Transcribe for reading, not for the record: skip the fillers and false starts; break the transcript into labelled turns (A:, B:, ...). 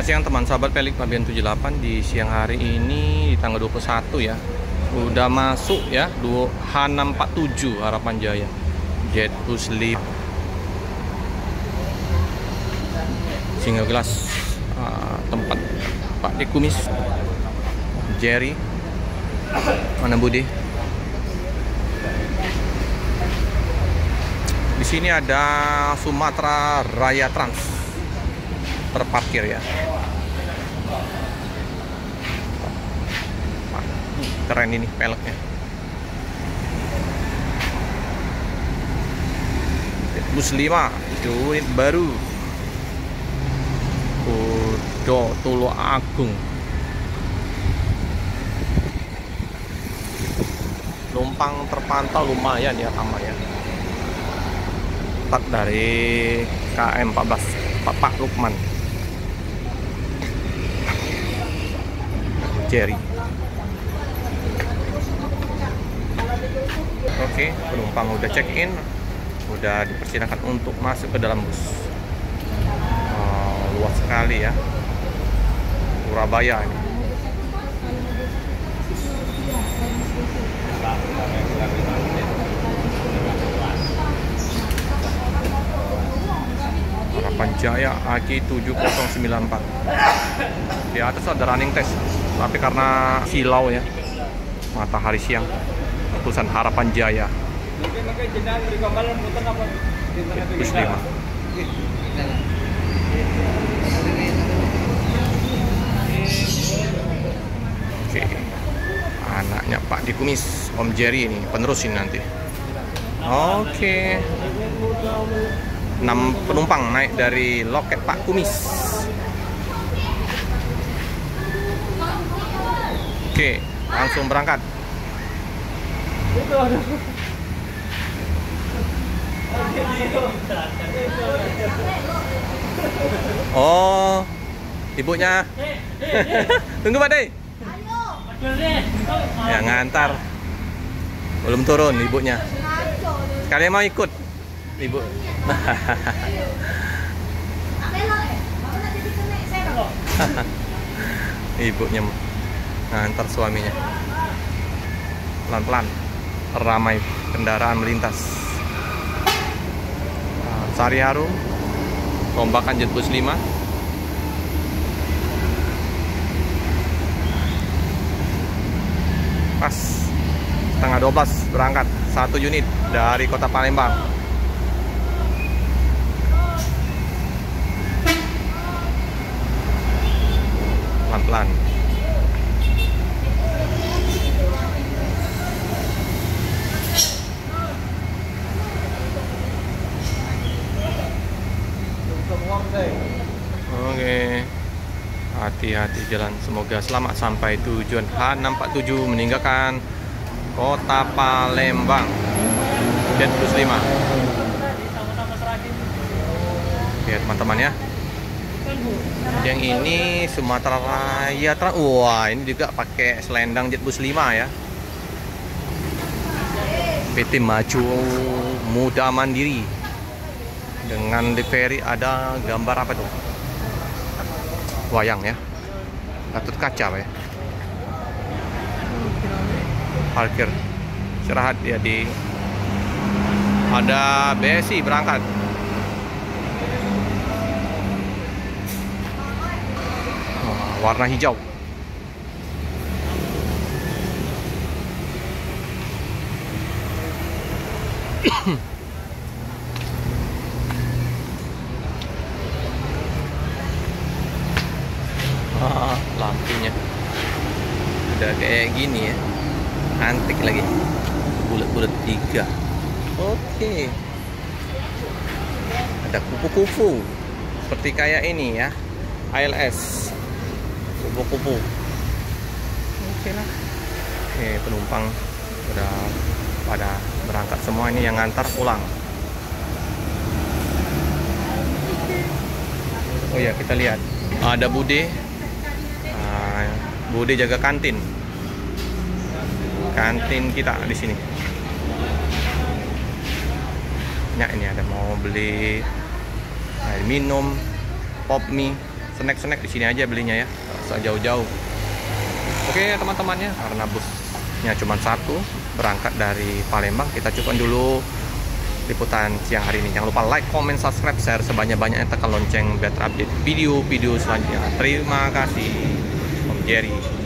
A: Selamat siang teman sahabat Pelik Pabian 78 di siang hari ini di tanggal 21 ya. Udah masuk ya H647 Harapan Jaya Jetbus Lip single glass, tempat Pak De Kumis, Jerry, mana Budi. Di sini ada Sumatera Raya Trans terparkir ya. Keren ini peleknya. Bus 5 unit baru. Kudo Tulo Agung. Numpang terpantau lumayan ya, sama ya. Start dari KM 14 Pak Lukman. Jerry. Oke, penumpang udah check in, udah dipersilakan untuk masuk ke dalam bus. Luas sekali ya, Surabaya ini. Harapan Jaya AG 7094. Di atas ada running test, tapi karena silau ya, matahari siang, tulisan Harapan Jaya Bus 5. Oke, anaknya Pak De Kumis, Om Jerry ini penerusin nanti. Oke, 6 penumpang naik dari loket Pak Kumis. Oke, langsung berangkat. Oh, ibunya. Tunggu Pak De. Ya ngantar. Belum turun ibunya. Kalian mau ikut? Ibu. Ibunya ngantar suaminya. Pelan-pelan, ramai kendaraan melintas. Sari Harum, rombakan Jetbus 5. Pas setengah 12 berangkat, 1 unit dari kota Palembang. Pelan-pelan. Oke, hati-hati jalan, semoga selamat sampai tujuan. H647 meninggalkan kota Palembang, Jetbus 5. Lihat teman-teman ya, yang ini Sumatera Raya Trans. Wah, ini juga pakai selendang Jetbus 5 ya, PT Maju Muda Mandiri. Dengan livery ada gambar apa tuh? Wayang ya, Gatot Kaca ya. Parkir istirahat ya di. Ada BSI berangkat. Warna hijau. Lampunya udah kayak gini ya, antik lagi, bulat-bulat 3. Oke, ada kupu-kupu seperti kayak ini ya, ALS kupu-kupu. Oke lah. Oke, penumpang udah pada berangkat semua, ini yang ngantar pulang. Oh ya, kita lihat ada Bude. Bude jaga kantin kita di sini. Nah, ini ada mau beli air minum, pop mie, snack di sini aja belinya ya, nggak usah jauh-jauh. Oke teman-temannya, karena busnya cuma satu berangkat dari Palembang, kita cukupkan dulu liputan siang hari ini. Jangan lupa like, comment, subscribe, share sebanyak-banyaknya, tekan lonceng biar terupdate video-video selanjutnya. Terima kasih, Om Jerry.